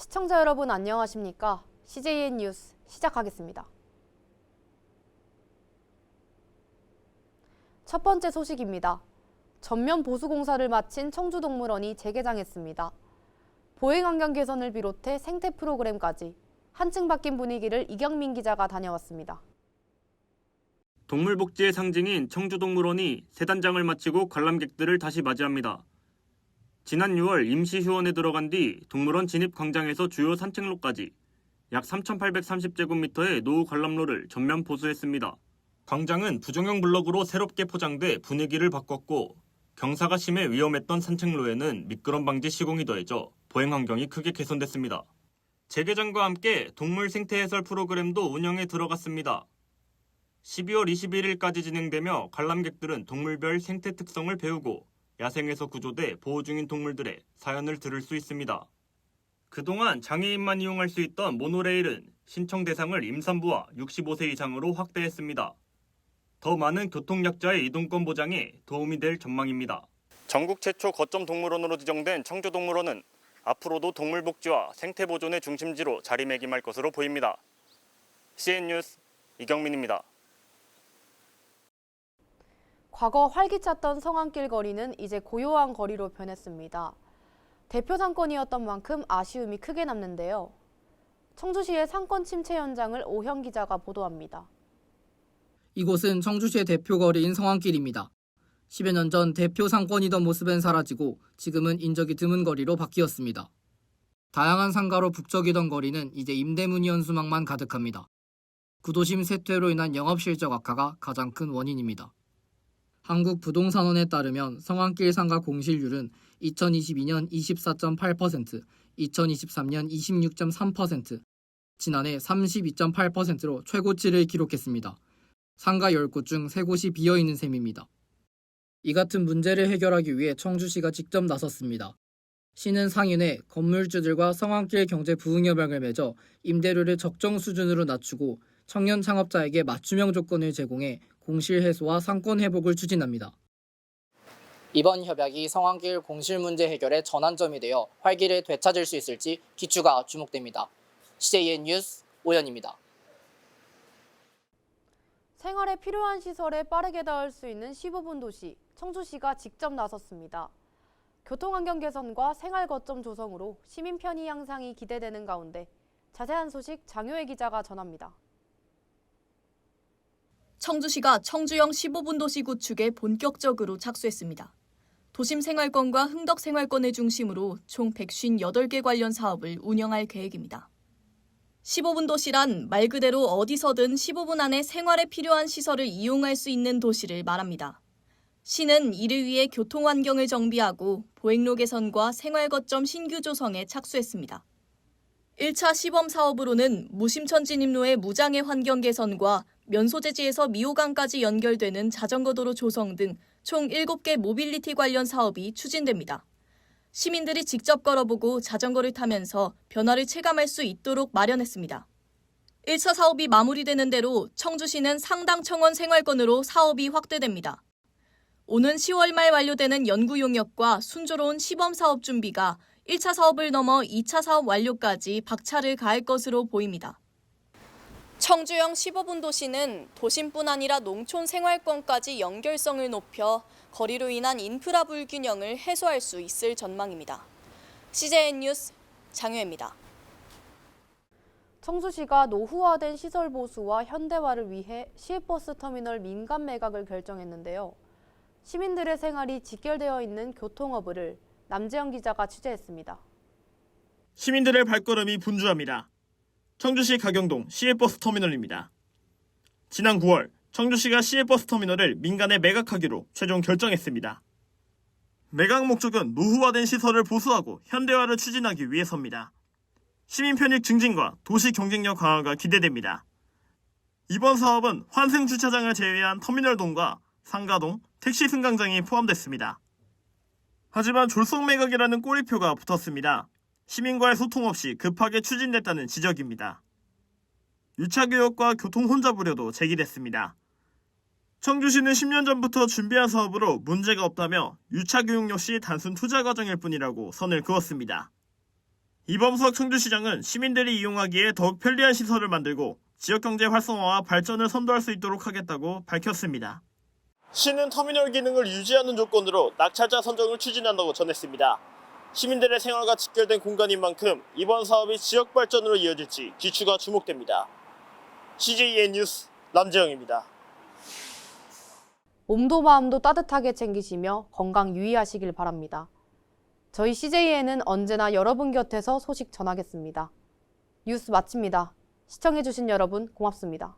시청자 여러분 안녕하십니까? CJN 뉴스 시작하겠습니다. 첫 번째 소식입니다. 전면 보수 공사를 마친 청주동물원이 재개장했습니다. 보행환경 개선을 비롯해 생태 프로그램까지 한층 바뀐 분위기를 이경민 기자가 다녀왔습니다. 동물복지의 상징인 청주동물원이 새 단장을 마치고 관람객들을 다시 맞이합니다. 지난 6월 임시 휴원에 들어간 뒤 동물원 진입 광장에서 주요 산책로까지 약 3,830제곱미터의 노후 관람로를 전면 보수했습니다. 광장은 부정형 블럭으로 새롭게 포장돼 분위기를 바꿨고 경사가 심해 위험했던 산책로에는 미끄럼 방지 시공이 더해져 보행 환경이 크게 개선됐습니다. 재개장과 함께 동물 생태 해설 프로그램도 운영에 들어갔습니다. 12월 21일까지 진행되며 관람객들은 동물별 생태 특성을 배우고 야생에서 구조돼 보호 중인 동물들의 사연을 들을 수 있습니다. 그동안 장애인만 이용할 수 있던 모노레일은 신청 대상을 임산부와 65세 이상으로 확대했습니다. 더 많은 교통약자의 이동권 보장에 도움이 될 전망입니다. 전국 최초 거점 동물원으로 지정된 청주동물원은 앞으로도 동물복지와 생태보존의 중심지로 자리매김할 것으로 보입니다. CN 뉴스 이경민입니다. 과거 활기찼던 성안길 거리는 이제 고요한 거리로 변했습니다. 대표 상권이었던 만큼 아쉬움이 크게 남는데요. 청주시의 상권 침체 현장을 오형 기자가 보도합니다. 이곳은 청주시의 대표 거리인 성안길입니다. 10여 년 전 대표 상권이던 모습은 사라지고 지금은 인적이 드문 거리로 바뀌었습니다. 다양한 상가로 북적이던 거리는 이제 임대문의 현수막만 가득합니다. 구도심 쇠퇴로 인한 영업실적 악화가 가장 큰 원인입니다. 한국부동산원에 따르면 성안길 상가 공실률은 2022년 24.8%, 2023년 26.3%, 지난해 32.8%로 최고치를 기록했습니다. 상가 10곳 중 3곳이 비어있는 셈입니다. 이 같은 문제를 해결하기 위해 청주시가 직접 나섰습니다. 시는 상인회, 건물주들과 성안길 경제 부응협약을 맺어 임대료를 적정 수준으로 낮추고 청년 창업자에게 맞춤형 조건을 제공해 공실 해소와 상권 회복을 추진합니다. 이번 협약이 성안길 공실 문제 해결의 전환점이 되어 활기를 되찾을 수 있을지 기추가 주목됩니다. CJN 뉴스 오연입니다. 생활에 필요한 시설에 빠르게 닿을 수 있는 15분 도시, 청주시가 직접 나섰습니다. 교통환경 개선과 생활 거점 조성으로 시민 편의 향상이 기대되는 가운데 자세한 소식 장효혜 기자가 전합니다. 청주시가 청주형 15분 도시 구축에 본격적으로 착수했습니다. 도심 생활권과 흥덕 생활권을 중심으로 총 158개 관련 사업을 운영할 계획입니다. 15분 도시란 말 그대로 어디서든 15분 안에 생활에 필요한 시설을 이용할 수 있는 도시를 말합니다. 시는 이를 위해 교통 환경을 정비하고 보행로 개선과 생활 거점 신규 조성에 착수했습니다. 1차 시범 사업으로는 무심천 진입로의 무장애 환경 개선과 면소재지에서 미호강까지 연결되는 자전거도로 조성 등 총 7개 모빌리티 관련 사업이 추진됩니다. 시민들이 직접 걸어보고 자전거를 타면서 변화를 체감할 수 있도록 마련했습니다. 1차 사업이 마무리되는 대로 청주시는 상당청원 생활권으로 사업이 확대됩니다. 오는 10월 말 완료되는 연구 용역과 순조로운 시범 사업 준비가 1차 사업을 넘어 2차 사업 완료까지 박차를 가할 것으로 보입니다. 청주형 15분 도시는 도심뿐 아니라 농촌 생활권까지 연결성을 높여 거리로 인한 인프라 불균형을 해소할 수 있을 전망입니다. CJN 뉴스 장효혜입니다. 청주시가 노후화된 시설 보수와 현대화를 위해 시외버스 터미널 민간 매각을 결정했는데요. 시민들의 생활이 직결되어 있는 교통허브를 남재영 기자가 취재했습니다. 시민들의 발걸음이 분주합니다. 청주시 가경동 시외버스 터미널입니다. 지난 9월 청주시가 시외버스 터미널을 민간에 매각하기로 최종 결정했습니다. 매각 목적은 노후화된 시설을 보수하고 현대화를 추진하기 위해서입니다. 시민 편익 증진과 도시 경쟁력 강화가 기대됩니다. 이번 사업은 환승 주차장을 제외한 터미널동과 상가동, 택시 승강장이 포함됐습니다. 하지만 졸속 매각이라는 꼬리표가 붙었습니다. 시민과의 소통 없이 급하게 추진됐다는 지적입니다. 유차교역과 교통 혼잡 우려도 제기됐습니다. 청주시는 10년 전부터 준비한 사업으로 문제가 없다며 유차교육 역시 단순 투자 과정일 뿐이라고 선을 그었습니다. 이범석 청주시장은 시민들이 이용하기에 더욱 편리한 시설을 만들고 지역경제 활성화와 발전을 선도할 수 있도록 하겠다고 밝혔습니다. 시는 터미널 기능을 유지하는 조건으로 낙찰자 선정을 추진한다고 전했습니다. 시민들의 생활과 직결된 공간인 만큼 이번 사업이 지역 발전으로 이어질지 귀추가 주목됩니다. CJN 뉴스 남재영입니다. 몸도 마음도 따뜻하게 챙기시며 건강 유의하시길 바랍니다. 저희 CJN은 언제나 여러분 곁에서 소식 전하겠습니다. 뉴스 마칩니다. 시청해주신 여러분 고맙습니다.